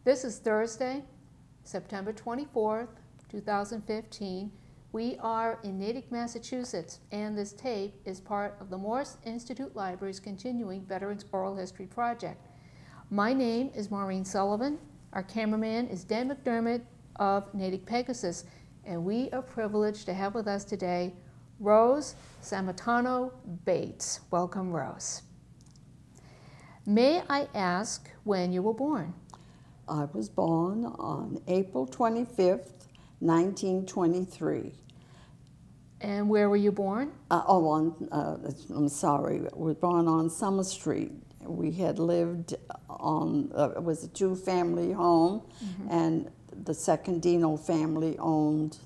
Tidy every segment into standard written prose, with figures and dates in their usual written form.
This is Thursday, September 24th, 2015. We are in Natick, Massachusetts, and this tape is part of the Morse Institute Library's continuing Veterans Oral History Project. My name is Maureen Sullivan. Our cameraman is Dan McDermott of Natick Pegasus, and we are privileged to have with us today Rose Sammartano Bates. Welcome, Rose. May I ask when you were born? I was born on April 25th, 1923. And where were you born? I'm sorry, we were born on Summer Street. We had lived on, it was a two-family home, and the Secondino family owned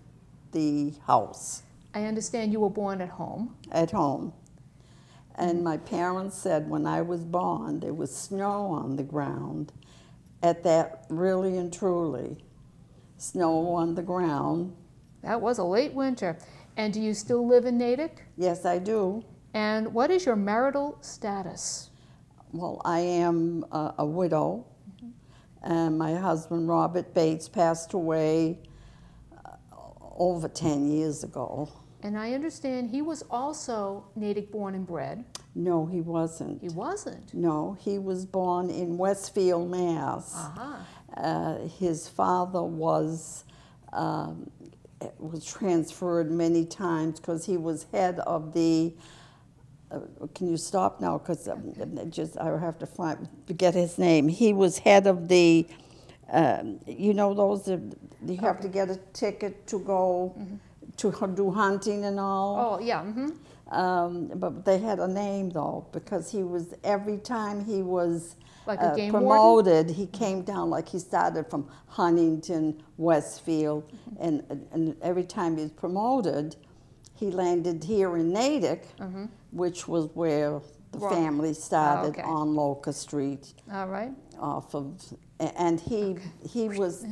the house. I understand you were born at home. At home. And my parents said when I was born, there was snow on the ground. At that, really and truly, snow on the ground. That was a late winter. And do you still live in Natick? Yes, I do. And what is your marital status? Well, I am a widow, and my husband, Robert Bates, passed away over 10 years ago. And I understand he was also Natick born and bred. No, he wasn't. He wasn't? No, he was born in Westfield, Mass. His father was transferred many times because he was head of the, can you stop now? Because I have to forget his name. He was head of the, you know those, you have to get a ticket to go to do hunting and all. Oh, yeah. But they had a name though, because he was, every time he was like a game promoted, warden? he came down, like he started from Huntington, Westfield, and every time he was promoted, he landed here in Natick, which was where the family started on Locust Street. All right. Off of, and he was,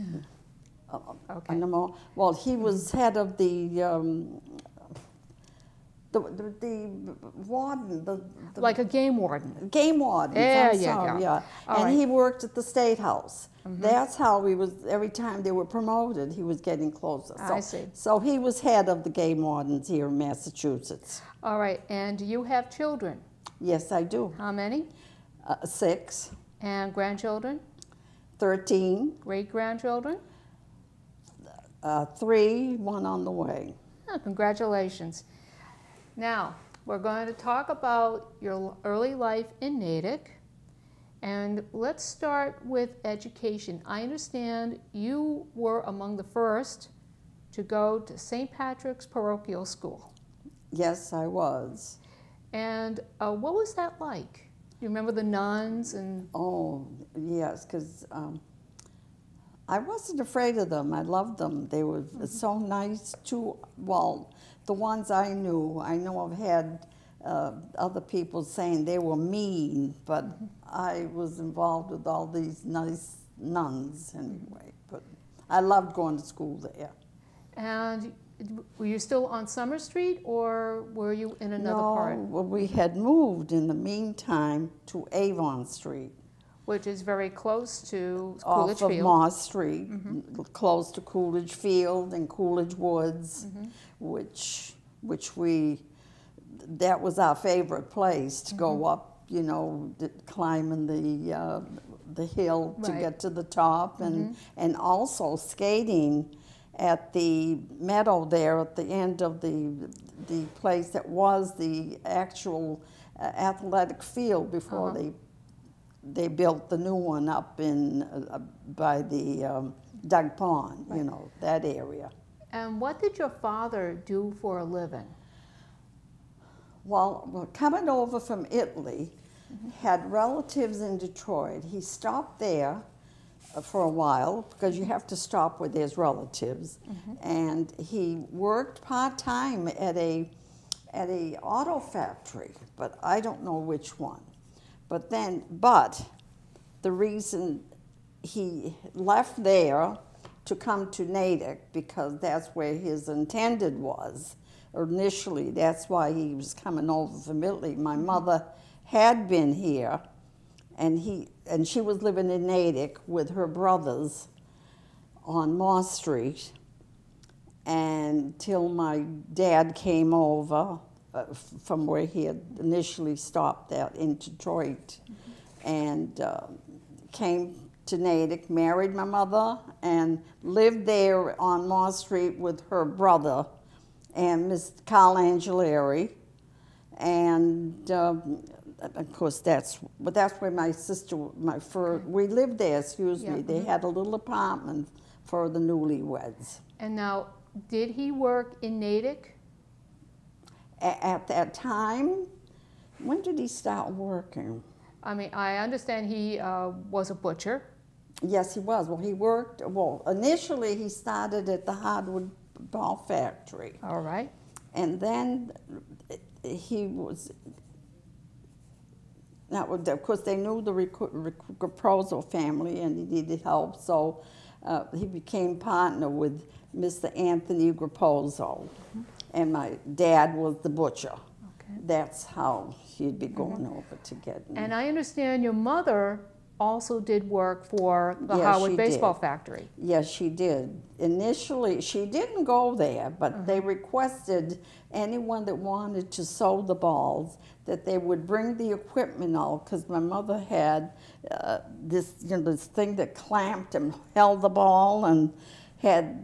well, he was head of the warden, like a game warden. Game warden. There you go. Yeah. And he worked at the State House. That's how he was, every time they were promoted, he was getting closer. So, I see. So he was head of the game wardens here in Massachusetts. All right. And do you have children? Yes, I do. How many? 6. And grandchildren? 13. Great-grandchildren? 3, 1 on the way. Oh, congratulations. Now, we're going to talk about your early life in Natick, and let's start with education. I understand you were among the first to go to St. Patrick's Parochial School. Yes, I was. And what was that like? You remember the nuns and? Oh, yes, because I wasn't afraid of them. I loved them. They were so nice too. Well, the ones I know I've had other people saying they were mean, but I was involved with all these nice nuns anyway. But I loved going to school there. And were you still on Summer Street, or were you in another part? No, well, we had moved in the meantime to Avon Street. Which is very close to Coolidge Field. Off of Moss Street, close to Coolidge Field and Coolidge Woods, which that was our favorite place to go up, you know, climbing the hill to get to the top, and also skating at the meadow there at the end of the place that was the actual athletic field before they built the new one up in by the Dug Pond, you know, that area. And what did your father do for a living? Well, coming over from Italy, had relatives in Detroit. He stopped there for a while because you have to stop where there's relatives, and he worked part-time at a auto factory, but I don't know which one. But the reason he left there to come to Natick, because that's where his intended was. Initially, that's why he was coming over from Italy. My mother had been here, and she was living in Natick with her brothers on Moss Street until my dad came over from where he had initially stopped at in Detroit, and came to Natick, married my mother, and lived there on Moss Street with her brother and Miss Carl Angelari. And of course, that's where my sister, we lived there, excuse me. They had a little apartment for the newlyweds. And now, did he work in Natick? At that time, when did he start working? I mean, I understand he was a butcher. Yes, he was. Well, he worked, initially he started at the hardwood ball factory. All right. And then he was, now, of course, they knew the Raposo family and he needed help, so he became partner with Mr. Anthony Raposo, and my dad was the butcher. Okay. That's how he'd be going over to get me. And I understand your mother also did work for the Howard Baseball Factory. Yes, she did. Initially, she didn't go there, but they requested anyone that wanted to sew the balls that they would bring the equipment out, because my mother had this thing that clamped and held the ball, and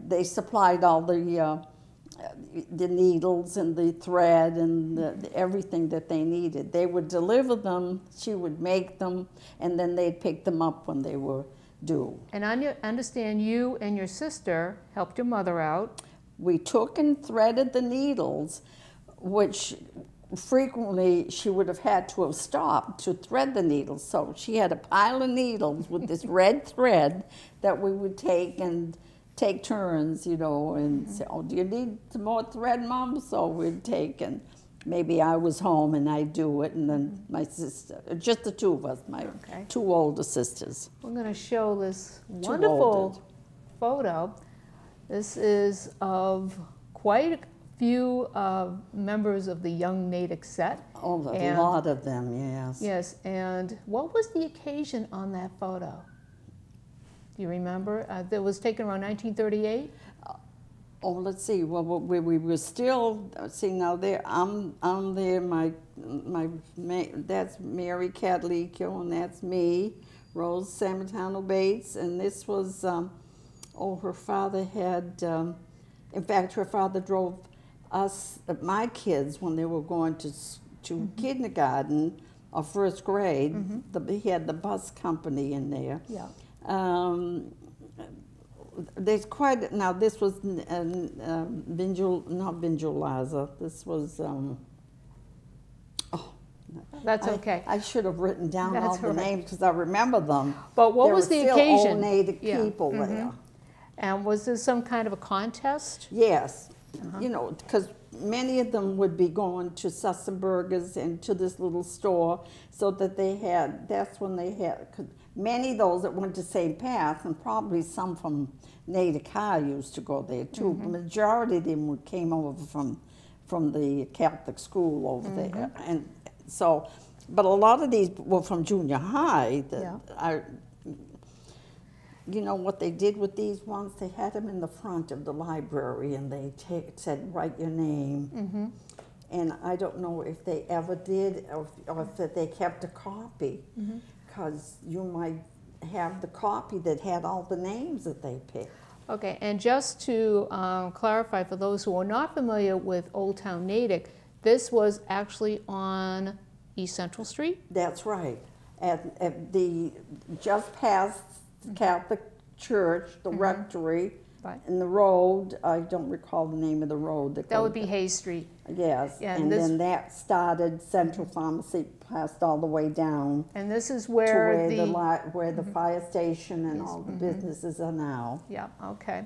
they supplied all the needles and the thread and everything that they needed. They would deliver them, she would make them, and then they'd pick them up when they were due. And I understand you and your sister helped your mother out. We took and threaded the needles, which frequently she would have had to have stopped to thread the needles. So she had a pile of needles with this red thread that we would take turns, and say, oh, do you need some more thread, Mom? So we'd take, and maybe I was home and I'd do it, and then my sister, just the two of us, my two older sisters. We're going to show this wonderful photo. This is of quite a few members of the Young Natick set. Oh, a lot of them, yes. Yes, and what was the occasion on that photo? Do you remember? That was taken around 1938? Oh, let's see. Well, we were still, see now there, I'm there, that's Mary Catalico, and that's me, Rose Sammartano Bates, and this was, her father had, in fact, her father drove us, my kids, when they were going to kindergarten or first grade, he had the bus company in there. Yeah. There's quite, now this was not Vingilaza, this was, That's okay. I should have written down all the names because I remember them. But what was the occasion? There were still old Natick people there. And was this some kind of a contest? Yes, because many of them would be going to Sussenberger's and to this little store, so that that's when they had, many of those that went to St. Path, and probably some from Natick High used to go there too. The majority of them came over from the Catholic school over there. And so, but a lot of these were from junior high. You know what they did with these ones? They had them in the front of the library, and they said, write your name. And I don't know if they ever did, or if they kept a copy, because you might have the copy that had all the names that they picked. Okay, and just to clarify for those who are not familiar with Old Town Natick, this was actually on East Central Street? That's right. At the, just past the Catholic Church, the rectory, and the road, I don't recall the name of the road. That would be Hayes Street. Yes, and then that started Central Pharmacy, passed all the way down. And this is where where the fire station and all the businesses are now. Yeah, okay.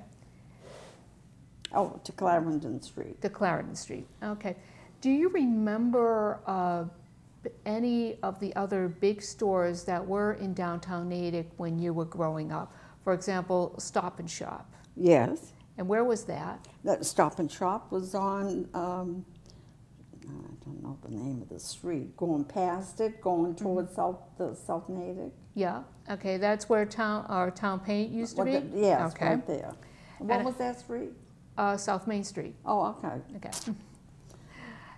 Oh, to Clarendon Street. To Clarendon Street, okay. Do you remember any of the other big stores that were in downtown Natick when you were growing up? For example, Stop and Shop. Yes. And where was that? That Stop and Shop was on, I don't know know the name of the street, going past it, going towards South Natick. Yeah. Okay, that's where our town paint used to be? Yes, Okay. right there. What And was that street? South Main Street. Oh, okay. Okay.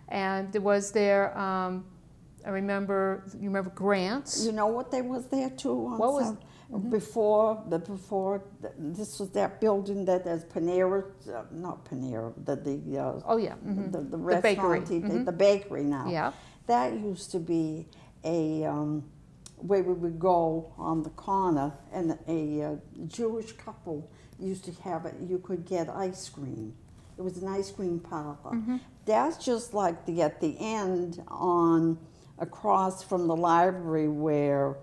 And was there, I remember, you remember Grants? You know what they was there too? On What was- South- before this was that building that there's Panera, not Panera, Oh, yeah. the The bakery. restaurant, the bakery now. Yeah. That used to be a where we would go on the corner, and a Jewish couple used to have it. You could get ice cream. It was an ice cream parlor. That's just like at the end on across from the library where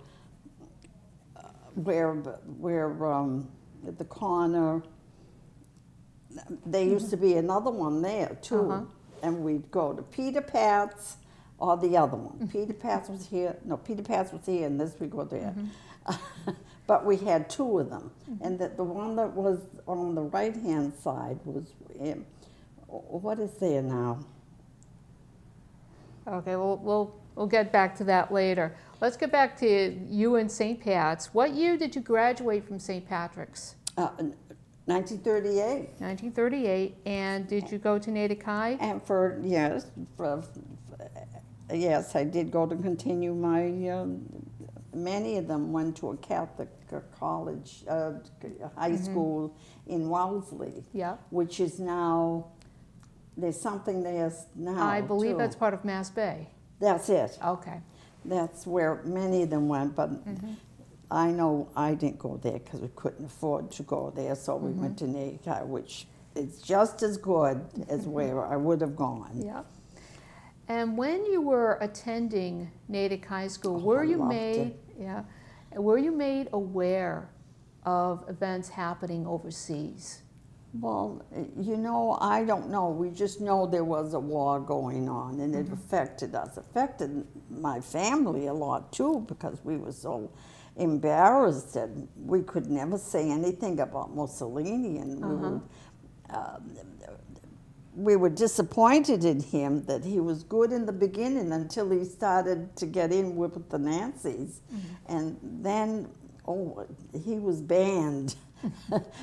at the corner. There used to be another one there too, and we'd go to Peter Pat's or the other one. Peter Pat's was here. No, Peter Pat's was here, and this we go there. But we had two of them, and the one that was on the right hand side was what is there now? Okay, we'll get back to that later. Let's get back to you and St. Pat's. What year did you graduate from St. Patrick's? 1938. 1938. And did you go to Natick High? And yes, I did go to continue my. Many of them went to a Catholic college, high school in Wellesley. Yeah. Which is now. There's something there now. I believe too. that's part of Mass Bay. That's it. Okay. That's where many of them went, but I know I didn't go there because we couldn't afford to go there, so we went to Natick High, which is just as good as where I would have gone. Yeah. And when you were attending Natick High School, were you made aware of events happening overseas? Well, you know, I don't know. We just know there was a war going on, and it affected us. Affected my family a lot, too, because we were so embarrassed that we could never say anything about Mussolini, and we were disappointed in him that he was good in the beginning until he started to get in with the Nazis. And then, he was banned.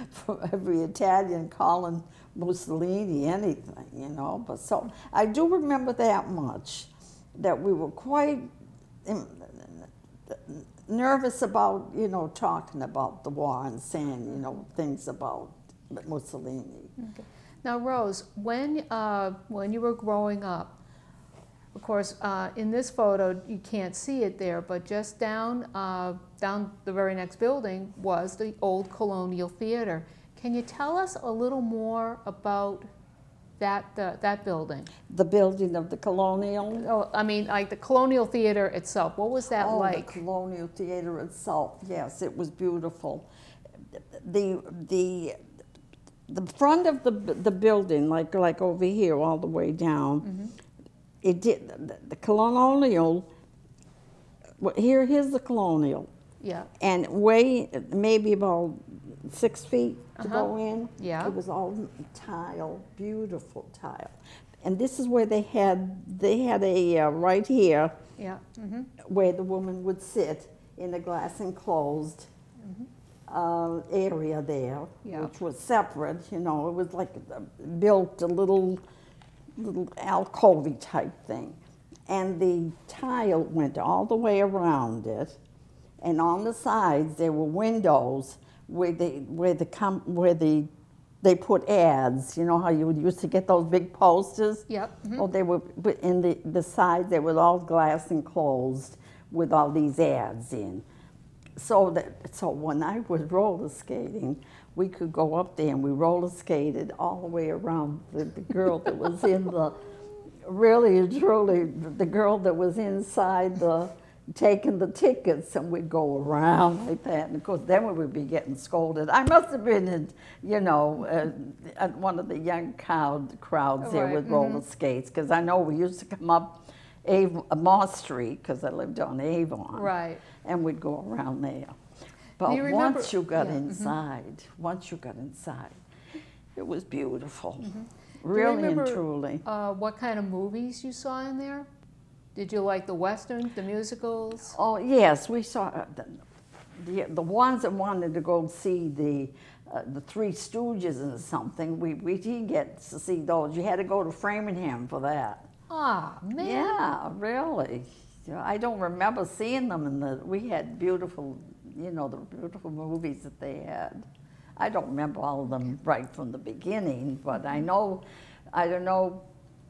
For every Italian calling Mussolini anything, you know. But so I do remember that much, that we were quite nervous about, you know, talking about the war and saying, you know, things about Mussolini. Okay. Now, Rose, when you were growing up, of course, in this photo you can't see it there, but just down the very next building was the old Colonial Theater. Can you tell us a little more about that building? The building of the Colonial? Oh, I mean, like the Colonial Theater itself. What was that like? The Colonial Theater itself. Yes, it was beautiful. The front of the building, like over here, all the way down. It did the Colonial. Here's the Colonial. Yeah. And maybe about 6 feet to go in. Yeah. It was all tile, beautiful tile. And this is where they had a right here. Yeah. Where the woman would sit in a glass enclosed area there, which was separate. You know, it was like built a little alcove type thing, and the tile went all the way around it, and on the sides there were windows where they put ads. You know how you would used to get those big posters? Yep. Well, they were in the sides. They were all glass enclosed with all these ads in. So when I was roller skating, we could go up there and we roller skated all the way around the girl that was in the, really and truly, the girl that was inside taking the tickets, and we'd go around like that. And of course, then we would be getting scolded. I must have been in, you know, at one of the young crowds there with roller skates, because I know we used to come up Moss Street, because I lived on Avon. Right. And we'd go around there. But once you got inside, it was beautiful. Really and truly. What kind of movies you saw in there? Did you like the Western, the musicals? Oh, yes, we saw the ones that wanted to go see the Three Stooges and something. We did get to see those. You had to go to Framingham for that. Ah, man. Yeah, really. I don't remember seeing them we had beautiful, the beautiful movies that they had. I don't remember all of them right from the beginning, but I don't know,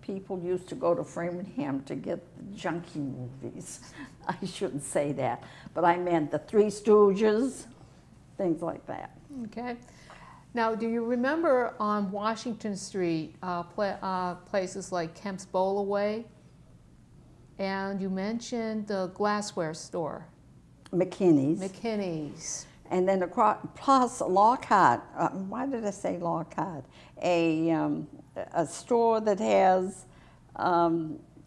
people used to go to Framingham to get the junkie movies. I shouldn't say that, but I meant the Three Stooges, things like that. Okay. Now, do you remember on Washington Street places like Kemp's Bowl Away? And you mentioned the glassware store. McKinney's. McKinney's. And then across, plus Lockhart, why did I say Lockhart? A store that has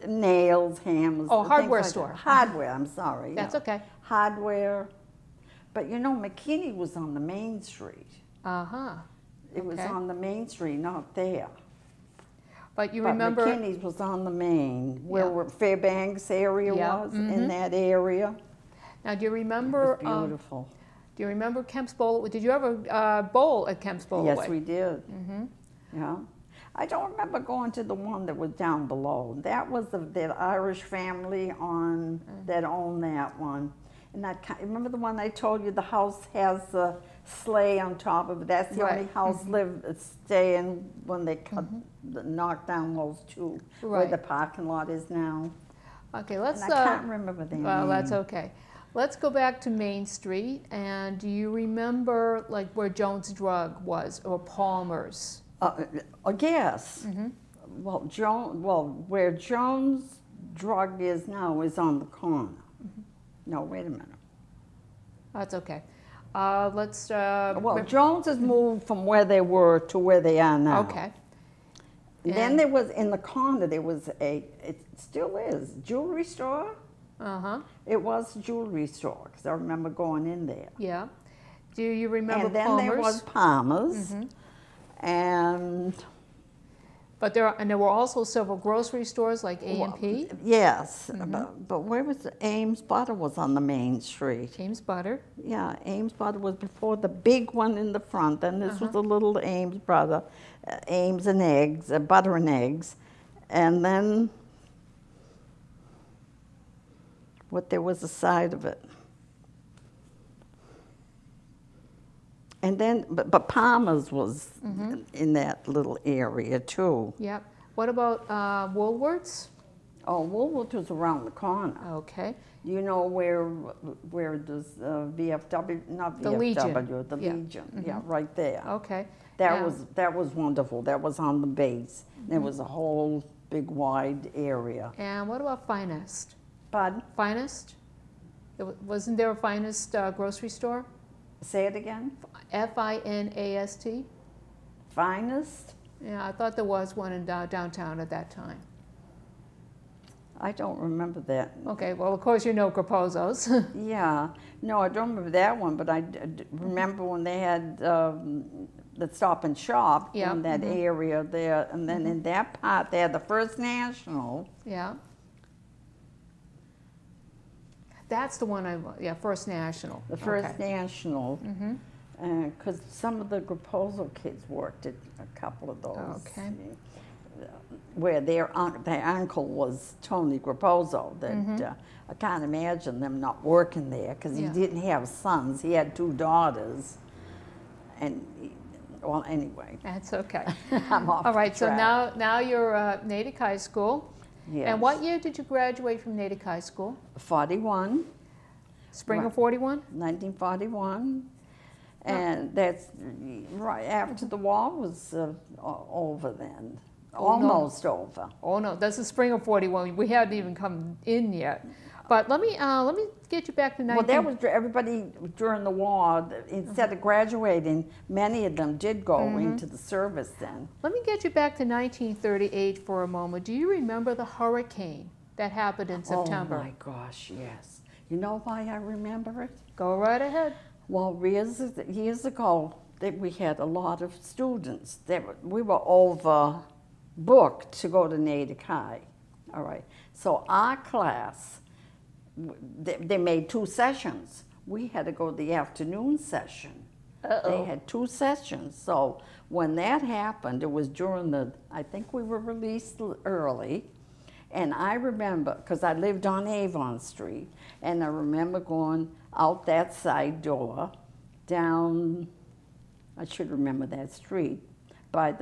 nails, hammers. Oh, hardware like store. That. Hardware, I'm sorry. That's okay. Hardware. But McKinney was on the main street. Uh-huh. It was on the main street, not there. But you remember... McKinney's was on the main, where Fairbanks area was, in that area. Now, do you remember... It was beautiful. Do you remember Kemp's Bowl? Did you ever bowl at Kemp's Bowl? Yes, we did. Yeah. I don't remember going to the one that was down below. That was that Irish family that owned that one. And remember the one I told you, the house has a sleigh on top of it? That's the only house staying when they knocked down those two, where the parking lot is now. Okay, let's... And I can't remember their name. That's okay. Let's go back to Main Street, and do you remember where Jones Drug was, or Palmer's? Yes. Well, where Jones Drug is now is on the corner. No, wait a minute. That's okay. Let's... Jones has moved from where they were to where they are now. Okay. Then there was, in the corner, there was it still is, jewelry store. Uh-huh. It was a jewelry store, because I remember going in there. Yeah. Do you remember And then Palmer's? there was Palmer's. And... But there were also several grocery stores like A&P. Yes, but where was Ames Butter was on the main street. Ames Butter. Yeah, Ames Butter was before the big one in the front, and this was a little Ames Butter, Ames and Eggs, Butter and Eggs, and then there was a side of it. And then, but Palmer's was in that little area too. Yep. What about Woolworths? Oh, Woolworths was around the corner. Okay. You know where does VFW, not The VFW, Legion. the Legion. Yeah, right there. Okay. That was wonderful. That was on the base. There was a whole big wide area. And what about Finest? Pardon? Finest? Wasn't there a Finest grocery store? Say it again. Finast? Finest? Yeah, I thought there was one in downtown at that time. I don't remember that. Okay, well, of course you know Capozzo's. Yeah. No, I don't remember that one, but I remember when they had the Stop and Shop in that area there, and then in that part they had the First National. Yeah. That's the one First National. The First National. Because some of the Capozzo kids worked at a couple of those. Okay. Where their uncle was Tony Capozzo. That I can't imagine them not working there, because he didn't have sons. He had 2 daughters. And, well, anyway. That's okay. I'm off All right, the so track. now you're at Natick High School. Yes. And what year did you graduate from Natick High School? 41. Spring of 41? 1941. And that's right after the war was over then. Almost over. Oh no, that's the spring of 41. We hadn't even come in yet. But let me get you back to 19... Well, that was everybody during the war. Instead of graduating, many of them did go into the service then. Let me get you back to 1938 for a moment. Do you remember the hurricane that happened in September? Oh my gosh, yes. You know why I remember it? Go right ahead. Well, years ago, we had a lot of students. We were overbooked to go to Natick High. All right. So our class, they made 2 sessions. We had to go to the afternoon session. They had 2 sessions. So when that happened, it was during I think we were released early. And I remember, because I lived on Avon Street, and I remember going out that side door, down, I should remember that street, by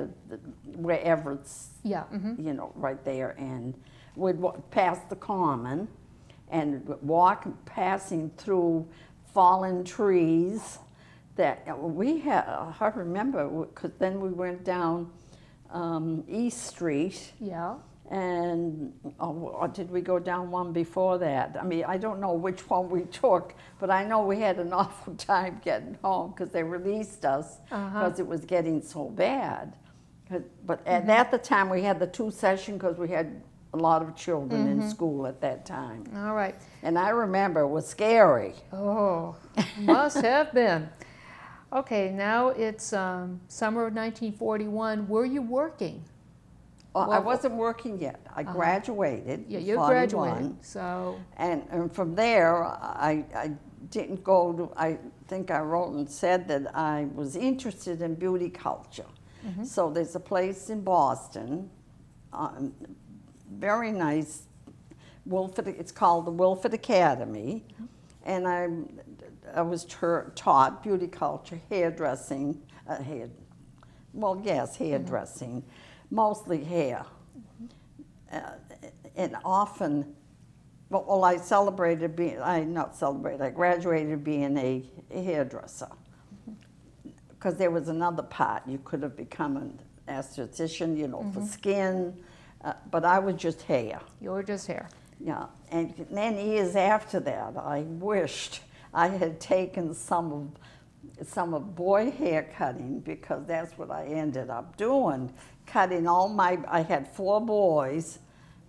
wherever it's, Yeah. you know, right there, and we'd walk past the common, and passing through fallen trees that we had. I remember, because then we went down East Street. Yeah. And or did we go down one before that? I mean, I don't know which one we took, but I know we had an awful time getting home because they released us because it was getting so bad. But at the time, we had the 2 sessions because we had a lot of children in school at that time. All right. And I remember it was scary. Oh, must have been. Okay, now it's summer of 1941. Were you working? Well, I wasn't working yet. I graduated. Yeah, you 41, graduated. So. And from there, I didn't go to. I think I wrote and said that I was interested in beauty culture. So there's a place in Boston, very nice. It's called the Wilford Academy, and I was taught beauty culture, hairdressing, hairdressing. Mostly hair. And often, well, I graduated being a hairdresser. Because there was another part. You could have become an esthetician, you know, for skin, but I was just hair. You were just hair. Yeah, and then years after that, I wished I had taken some of boy hair cutting, because that's what I ended up doing. Cutting I had 4 boys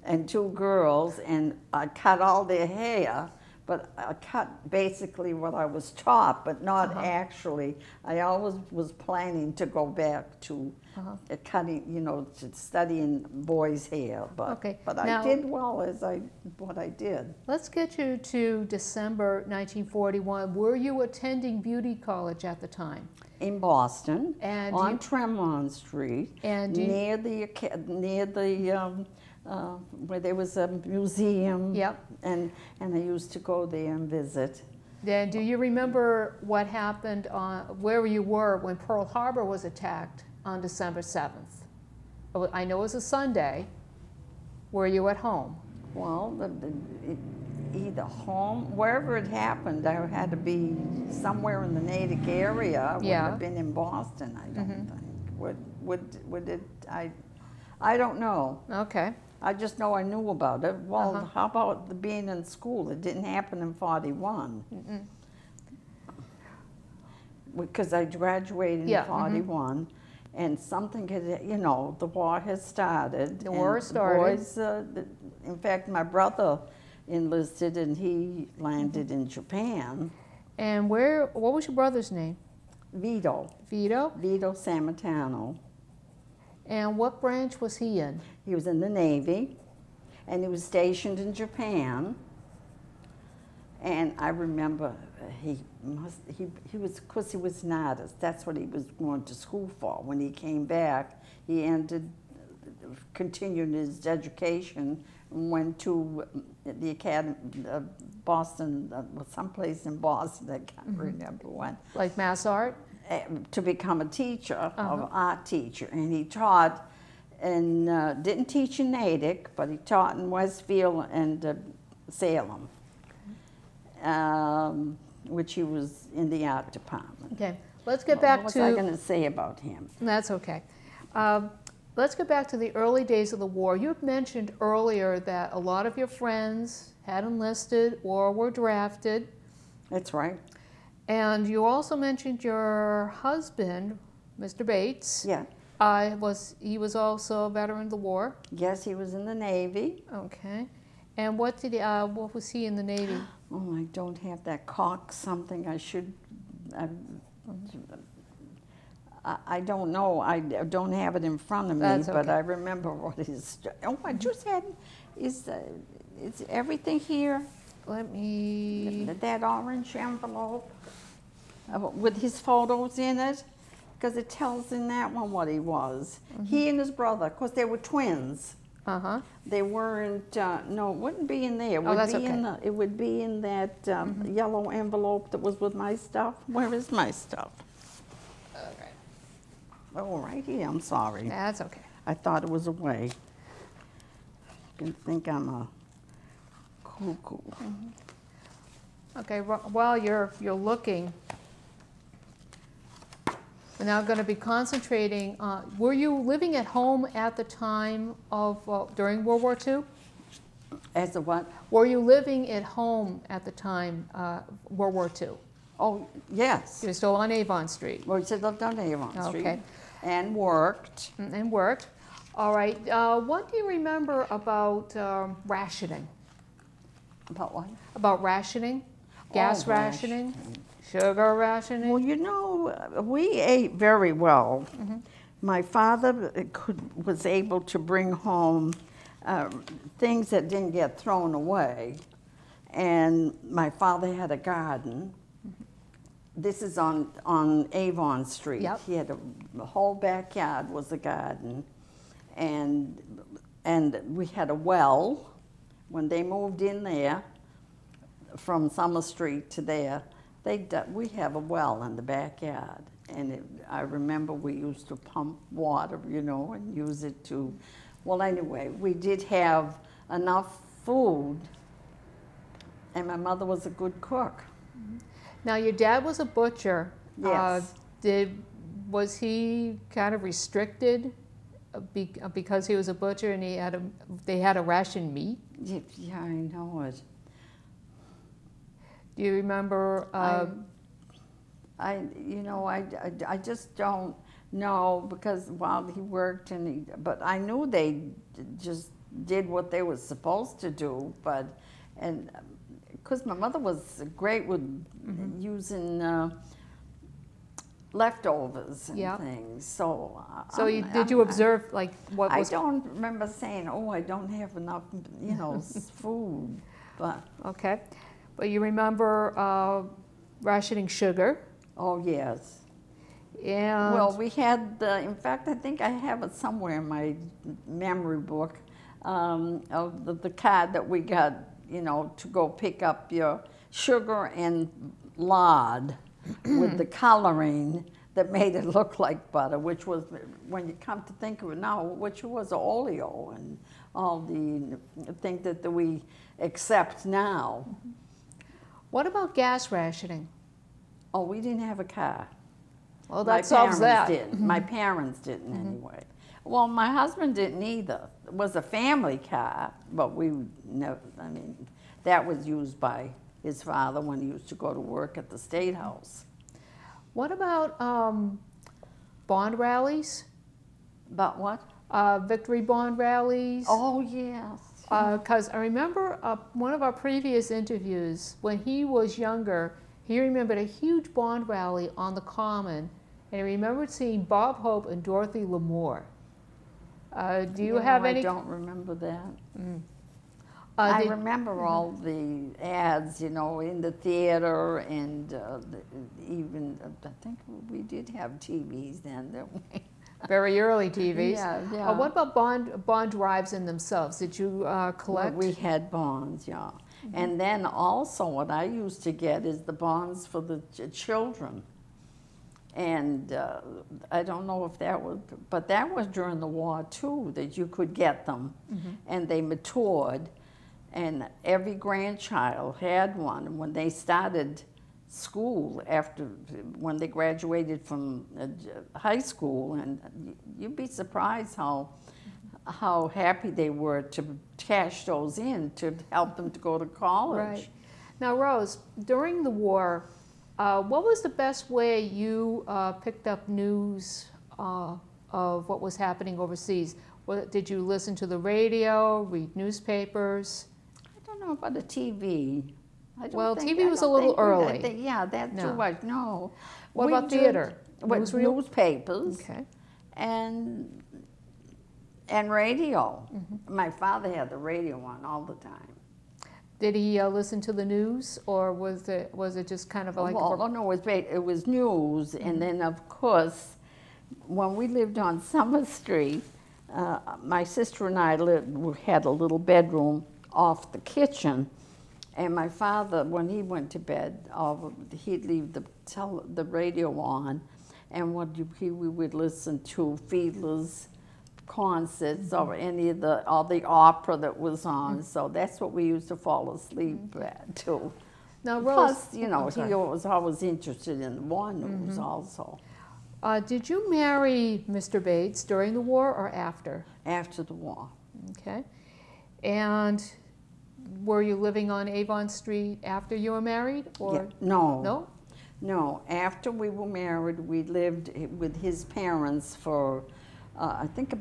and 2 girls, and I cut all their hair, but I cut basically what I was taught, but not actually. I always was planning to go back to cutting, you know, to studying boys' hair, but now, I did well what I did. Let's get you to December 1941. Were you attending beauty college at the time? In Boston, and on Tremont Street, and near the where there was a museum. Yep. And I used to go there and visit. Then, do you remember what happened where you were when Pearl Harbor was attacked on December 7th? I know it was a Sunday. Were you at home? Well, either home, wherever it happened, I had to be somewhere in the Natick area. I wouldn't have been in Boston, I don't think. Would it? I don't know. Okay. I just know I knew about it. Well, how about being in school? It didn't happen in 41. Because I graduated in 41, and something had, you know, the war has started. The war started. The boys, in fact, my brother enlisted, and he landed in Japan. And what was your brother's name? Vito. Vito? Vito Sammartano. And what branch was he in? He was in the Navy, and he was stationed in Japan. And I remember he was, because he was an artist, that's what he was going to school for. When he came back, he continued his education and went to the Academy of Boston, someplace in Boston, I can't remember when. Like Mass Art? To become a teacher, of art teacher, and he taught didn't teach in Natick, but he taught in Westfield and Salem, which he was in the art department. Okay, let's get back to... What was I going to say about him? That's okay. Let's get back to the early days of the war. You had mentioned earlier that a lot of your friends had enlisted or were drafted. That's right. And you also mentioned your husband, Mr. Bates. Yeah. He was also a veteran of the war? Yes, he was in the Navy. Okay. And what was he in the Navy? Oh, I don't have that cock something. I should. I don't know. I don't have it in front of me, That's but okay. I remember what is. Oh, I just had. Is everything here? Let me, That orange envelope with his photos in it, because it tells in that one what he was. He and his brother, of course, they were twins. uh-huh. They weren't. No, it wouldn't be in there. It Oh, would that's be in okay. it would be in that yellow envelope that was with my stuff. Where is my stuff? Okay. Oh, right here. I'm sorry. That's okay. I thought it was away. You think I'm a cuckoo. Okay, while you're looking, we're now going to be concentrating on, were you living at home at the time of, during World War II? As a what? Were you living at home at the time World War II? Oh, yes. You're still on Avon Street? Well, she lived on Avon Street. Okay. And worked. And worked. All right. What do you remember about rationing? About what? About rationing? Gas rationing? Sugar rationing? Well, you know, we ate very well. My father was able to bring home things that didn't get thrown away. And my father had a garden. This is on Avon Street. Yep. He had the whole backyard was a garden. And we had a well. When they moved in there, from Summer Street to there, we have a well in the backyard. And I remember we used to pump water, you know, and use it to, well, anyway, we did have enough food, and my mother was a good cook. Now, your dad was a butcher. Yes. Was he kind of restricted because he was a butcher and they had to ration meat? Yeah, I know it. Do you remember? I just don't know, because while he worked but I knew they just did what they were supposed to do, and because my mother was great with using leftovers and things, so. Did you observe like what was? I don't remember saying, "Oh, I don't have enough, you know, food," but. Okay, but you remember rationing sugar. Oh, yes. And well, we had in fact, I think I have it somewhere in my memory book, of the card that we got, you know, to go pick up your sugar and lard with the coloring that made it look like butter, which was, when you come to think of it now, which was oleo and all the things that we accept now. What about gas rationing? Oh, we didn't have a car. Well, that solves that. Didn't. My parents didn't anyway. Well, my husband didn't either. It was a family car, but we never, I mean, that was used by his father when he used to go to work at the State House. What about bond rallies? About what? Victory bond rallies? Oh, yes. Because I remember one of our previous interviews, when he was younger, he remembered a huge bond rally on the Common, and he remembered seeing Bob Hope and Dorothy Lamour. Do you have any? I don't remember that. I remember all the ads, you know, in the theater, and even, I think we did have TVs then, didn't we? Very early TVs. Yeah. What about bond drives in themselves? Did you collect? Well, we had bonds, yeah. And then also what I used to get is the bonds for the children. And I don't know if that was, but that was during the war too, that you could get them. And they matured, and every grandchild had one. And when they started school, when they graduated from high school, and you'd be surprised how happy they were to cash those in to help them to go to college. Right. Now, Rose, during the war, what was the best way you picked up news of what was happening overseas? Did you listen to the radio, read newspapers? I don't know about the TV. Well, TV was a little early. Yeah, that too. No. What about theater? with Newsreel? newspapers Okay. and radio. My father had the radio on all the time. Did he listen to the news, or was it just kind of like? Well, no, it was news, and then of course, when we lived on Summer Street, my sister and I had a little bedroom off the kitchen, and my father, when he went to bed, he'd leave the radio on, and we would listen to Fiedler's concerts or any of the opera that was on. So that's what we used to fall asleep to. Now, Rose, Plus, you know, he was always interested in war news also. Did you marry Mr. Bates during the war or after? After the war. Okay. And were you living on Avon Street after you were married? Or Yeah, no. No? No, after we were married, we lived with his parents for, I think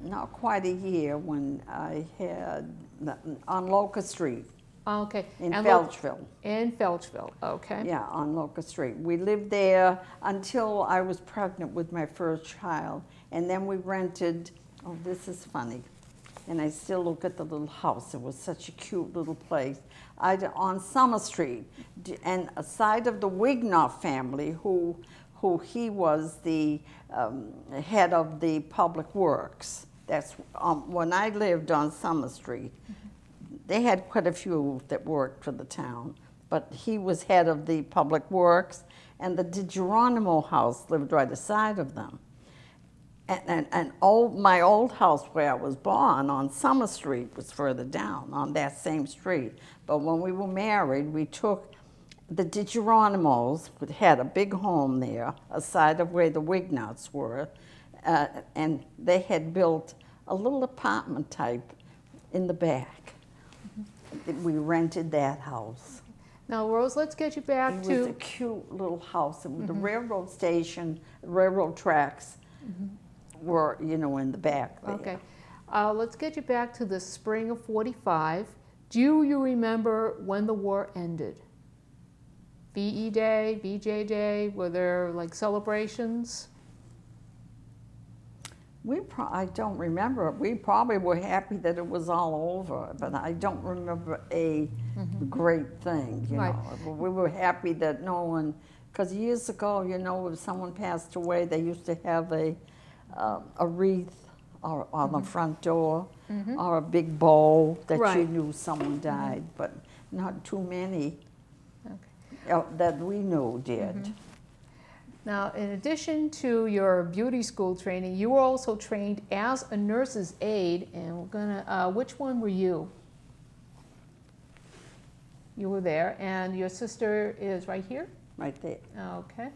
not quite a year when I had, on Locust Street Okay. in And Felchville. In Felchville, okay. Yeah, on Locust Street. We lived there until I was pregnant with my first child. And then we rented, oh, this is funny. And I still look at the little house. It was such a cute little place. On Summer Street, and aside of the Wignoff family, who he was the head of the public works. That's when I lived on Summer Street. They had quite a few that worked for the town, but he was head of the public works, and the DiGeronimo house lived right aside of them. And my old house where I was born on Summer Street was further down on that same street. But when we were married, we took the DiGeronimos, had a big home there, aside of where the Wignots were, and they had built a little apartment type in the back. We rented that house. Now, Rose, let's get you back It to... was a cute little house. It was the railroad station, railroad tracks were, you know, in the back there. Okay. Let's get you back to the spring of '45. Do you remember when the war ended? VE Day, VJ Day, were there like celebrations? I don't remember. We probably were happy that it was all over, but I don't remember a great thing, you Right. know. We were happy that no one, because years ago, you know, if someone passed away, they used to have a wreath on the front door or a big bowl that you Right. knew someone died, but not too many Okay. that we knew did. Now, in addition to your beauty school training, you were also trained as a nurse's aide, and we're gonna, which one were you? You were there, and your sister is right here? Right there. Okay.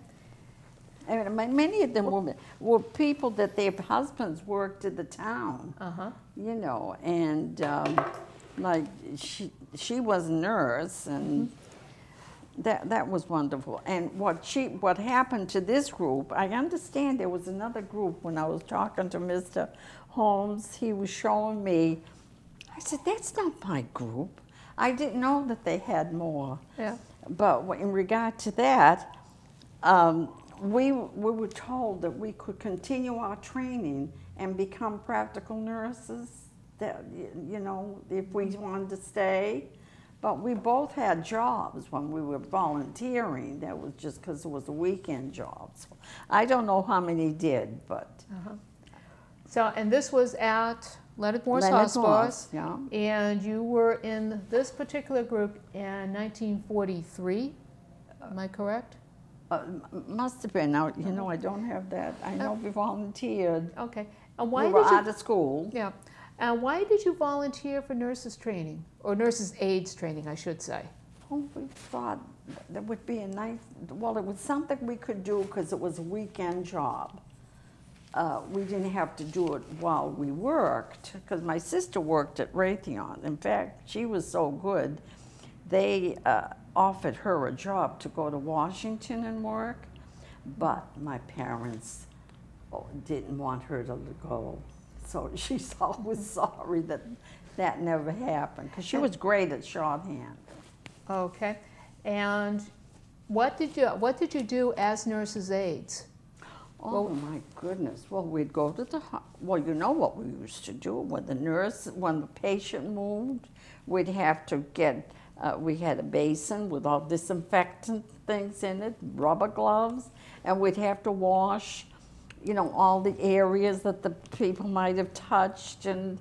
And many of them were people that their husbands worked at the town, Uh-huh. you know, and like she was a nurse, and that was wonderful. And what happened to this group, I understand there was another group when I was talking to Mr. Holmes, he was showing me, I said, that's not my group. I didn't know that they had more. Yeah. But in regard to that, we were told that we could continue our training and become practical nurses, that, you know, if we wanted to stay. But we both had jobs when we were volunteering. That was just because it was a weekend job. So I don't know how many did, but. So, and this was at Leonard Morse Leonard Hospital. Morse, yeah. And you were in this particular group in 1943, am I correct? Must have been. Now, you know, I don't have that. I know we volunteered. Okay. And why We were did you, out of school. yeah. And why did you volunteer for nurses training, or nurses aides training, I should say? Oh, we thought that would be a nice, well, it was something we could do because it was a weekend job. We didn't have to do it while we worked, because my sister worked at Raytheon. In fact, she was so good, they offered her a job to go to Washington and work, but my parents didn't want her to go. So she's always sorry that that never happened, because she was great at shorthand. Okay. And What did you do as nurses' aides? Oh my goodness. Well, we'd go to the, well, you know what we used to do when when the patient moved, we'd have to get, we had a basin with all disinfectant things in it, rubber gloves, and we'd have to wash, you know, all the areas that the people might have touched, and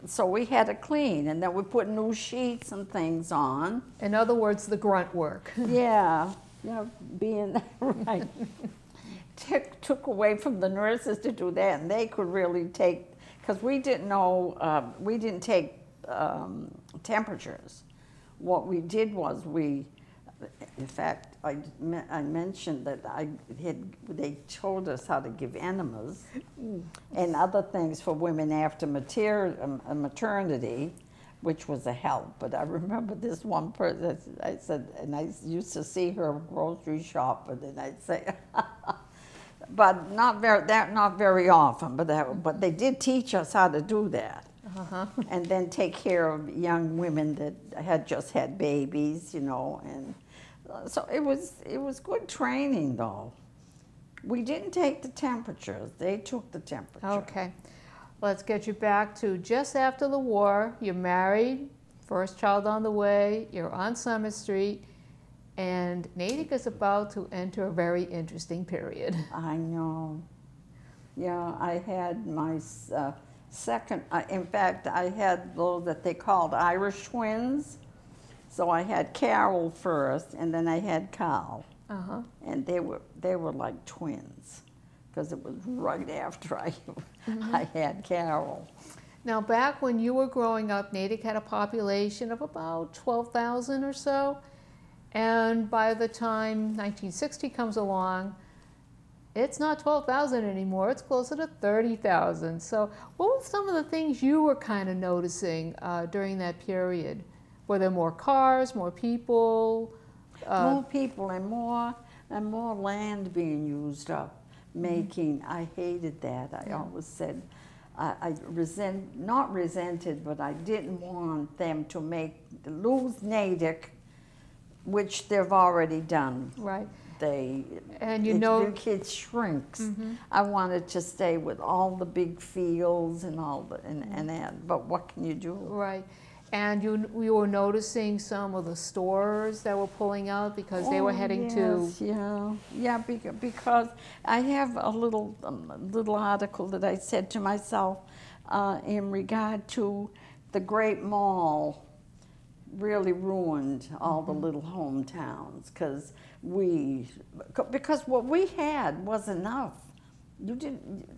so we had to clean, and then we put new sheets and things on. In other words, the grunt work. Yeah. Being right. Took away from the nurses to do that, and they could really take, because we didn't know, we didn't take temperatures. What we did was in fact, I mentioned that they told us how to give enemas and other things for women after maternity, which was a help. But I remember this one person, I said, and I used to see her grocery shop, and then I'd say, but not very often, but they did teach us how to do that. And then take care of young women that had just had babies, you know, and so it was good training, though. We didn't take the temperatures, they took the temperature. Okay. Let's get you back to just after the war. You're married, first child on the way, you're on Summer Street, and Natick is about to enter a very interesting period. I know. Yeah, I had my second, in fact, I had those that they called Irish twins. So I had Carol first, and then I had Carl. And they were like twins, because it was right after I had Carol. Now, back when you were growing up, Natick had a population of about 12,000 or so. And by the time 1960 comes along, it's not 12,000 anymore, it's closer to 30,000. So what were some of the things you were kind of noticing during that period? Were there more cars, more people? More people and more land being used up. I hated that. I always said, not resented, but I didn't want them to lose Natick, which they've already done. Right. Their kids shrinks. I wanted to stay with all the big fields and all that, but what can you do? Right. And we were noticing some of the stores that were pulling out because they were heading to... Yeah, because I have a little article that I said to myself in regard to the Great Mall really ruined all the little hometowns, because what we had was enough.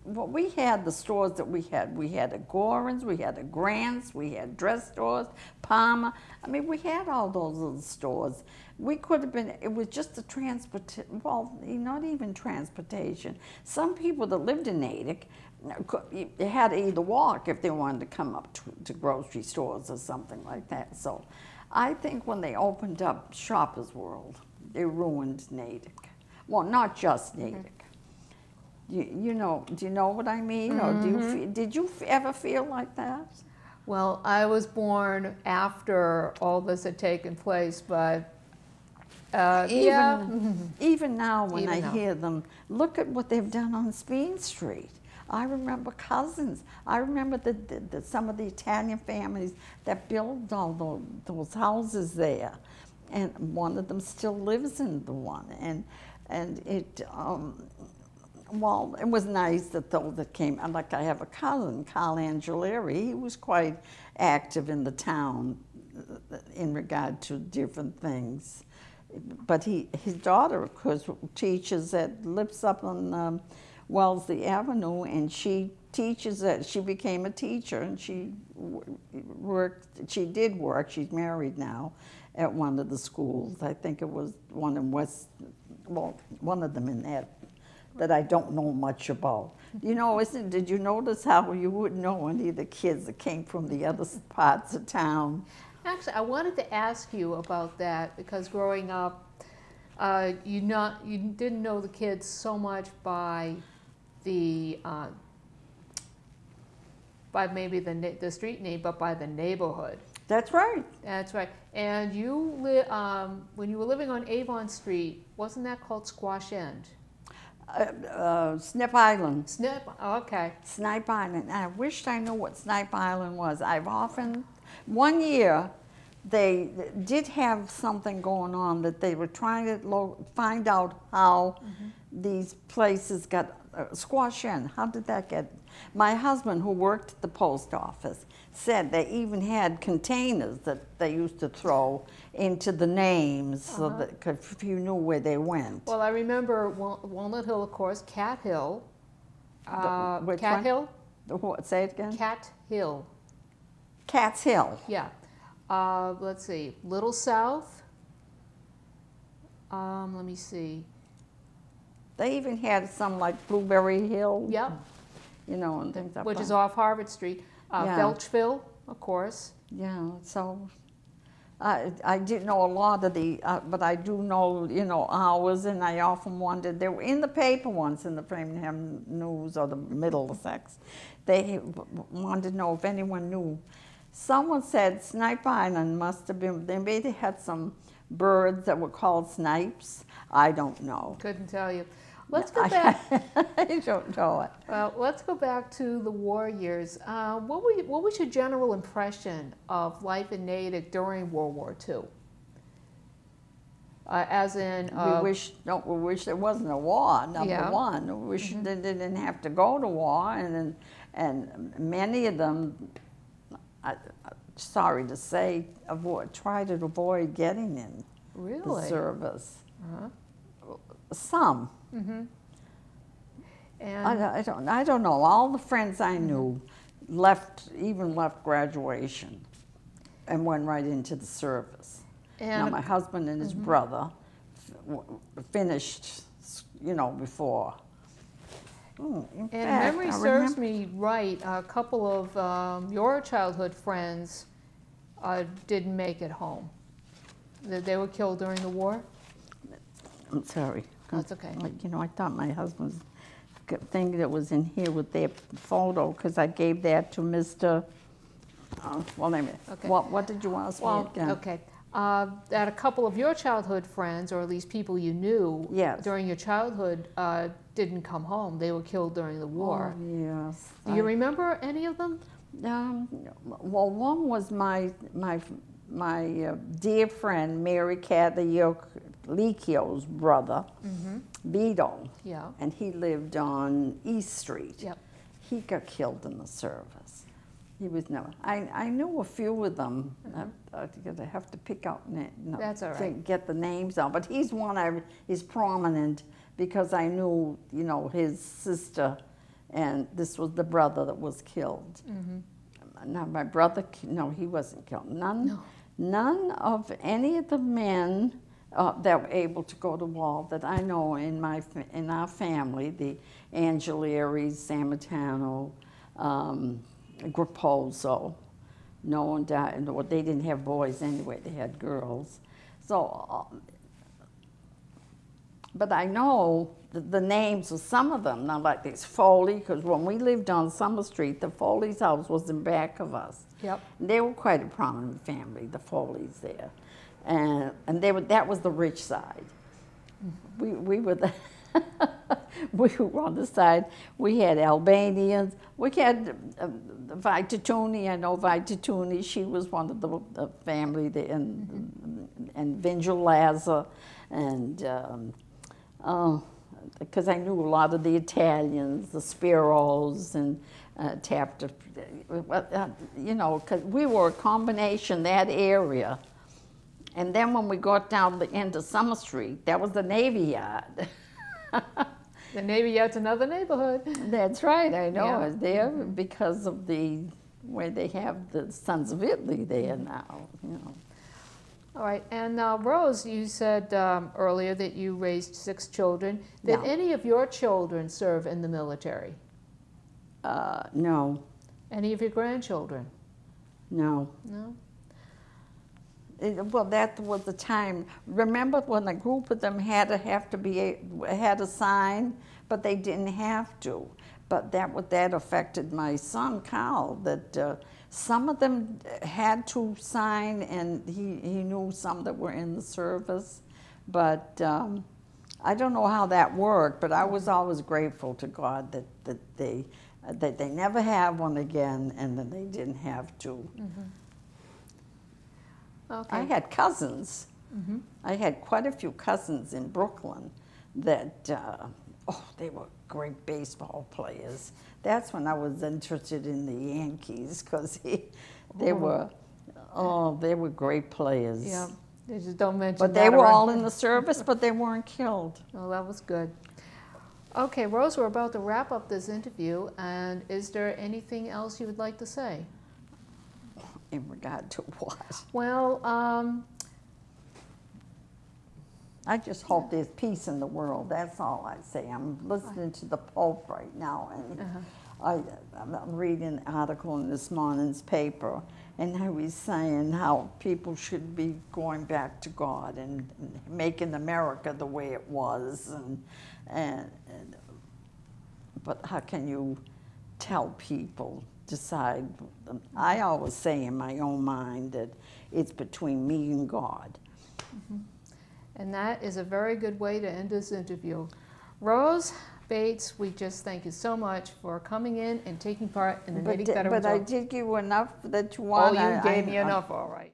What we had, the stores that we had a Gorin's, we had a Grant's, we had dress stores, Palmer. I mean, we had all those little stores. We could have been, it was just the transportation, well, not even transportation. Some people that lived in Natick had to either walk if they wanted to come up to grocery stores or something like that. So I think when they opened up Shoppers World, they ruined Natick. Well, not just Natick. You know, do you know what I mean? Or did you ever feel like that? Well, I was born after all this had taken place, but even now when I hear them, look at what they've done on Speen Street. I remember cousins. I remember some of the Italian families that built all those houses there, and one of them still lives in the one, and it. Well, it was nice that those that came, like I have a cousin, Carl Angelieri, he was quite active in the town in regard to different things. But his daughter, of course, lives up on Wellesley Avenue, and she teaches she became a teacher, and she did work, she's married now, at one of the schools. I think it was one in one of them in that I don't know much about. You know, did you notice how you wouldn't know any of the kids that came from the other parts of town? Actually, I wanted to ask you about that, because growing up, you didn't know the kids so much by maybe the street name, but by the neighborhood. That's right. That's right. And you when you were living on Avon Street, wasn't that called Squash End? Snip Island. Snip. Oh, okay. Snipe Island. I wished I knew what Snipe Island was. One year, they did have something going on that they were trying to find out how these places got Squash End. How did that get? My husband, who worked at the post office, said they even had containers that they used to throw into the names so that if you knew where they went. Well, I remember Walnut Hill, of course, Cat Hill. Which Cat one? Hill? Say it again? Cat Hill. Cat's Hill. Yeah. Let's see. Little South. Let me see. They even had some like Blueberry Hill. Yep. You know, and things like that. Which is off Harvard Street. Yeah. Felchville, of course. Yeah, so I didn't know a lot of the, but I do know, you know, hours, and I often wondered, they were in the paper once in the Framingham News or the Middlesex. They wanted to know if anyone knew. Someone said Snipe Island must have been, they maybe had some birds that were called snipes. I don't know. Couldn't tell you. Let's go back. I don't know it. Well, let's go back to the war years. What was your general impression of life in Natick during World War II? As in, we wish there wasn't a war. Number one, we wish they didn't have to go to war, and many of them, sorry to say, try to avoid getting in the service. Some. And I don't know. All the friends I knew left graduation and went right into the service. And now my husband and his brother finished, you know, before. And memory serves me right, a couple of your childhood friends didn't make it home. They were killed during the war? I'm sorry. That's okay. You know, I thought my husband's thing that was in here with their photo, because I gave that to Mr. Well, anyway, okay. What did you ask me again? Okay. That a couple of your childhood friends, or at least people you knew during your childhood, didn't come home. They were killed during the war. Oh, yes. Do you remember any of them? Well, one was my dear friend, Mary Cathalicchio's brother, Vito. Yeah. And he lived on East Street. Yep. He got killed in the service. He was never. I knew a few of them. I have to pick out. That's all right. Get the names out, but he's one is prominent because I knew, you know, his sister, and this was the brother that was killed. Now my brother, no, he wasn't killed. None of any of the men that were able to go to war that I know in our family, the Angelieris, Sammartano, Graposo, no one died. They didn't have boys anyway; they had girls. So, but I know the names of some of them. Now, like this Foley, because when we lived on Summer Street, the Foley's house was in back of us. Yep. They were quite a prominent family, the Foleys there, and that was the rich side. We were we were on the side. We had Albanians. We had Vitatuni. I know Vitatuni. She was one of the family there, and Vingelaza, and because I knew a lot of the Italians, the Spiros, and Tapter. You know, because we were a combination, that area. And then when we got down the end of Summer Street, that was the Navy Yard. The Navy Yard's another neighborhood. That's right, I know. I was there because of where they have the Sons of Italy there now, you know. All right, and Rose, you said earlier that you raised 6 children. Did any of your children serve in the military? No. Any of your grandchildren? No. No? Well, that was the time. Remember when a group of them had a sign, but they didn't have to. But that affected my son Carl. That Some of them had to sign, and he knew some that were in the service, but I don't know how that worked, but I was always grateful to God that they never had one again, and that they didn't have to. Okay. I had cousins. I had quite a few cousins in Brooklyn that, they were great baseball players. That's when I was interested in the Yankees, because they were great players. Yeah, they just don't mention But that they were around. all in the service, but they weren't killed. Oh, that was good. Okay, Rose, we're about to wrap up this interview, and is there anything else you would like to say? In regard to what? Well, I just hope there's peace in the world. That's all I say. I'm listening to the Pope right now, and I'm reading an article in this morning's paper, and he was saying how people should be going back to God and making America the way it was, but how can you tell people, decide? I always say in my own mind that it's between me and God. and that is a very good way to end this interview. Rose Bates, we just thank you so much for coming in and taking part in the Natick Veterans. But I did give you enough that you want. Oh, you gave me enough, all right.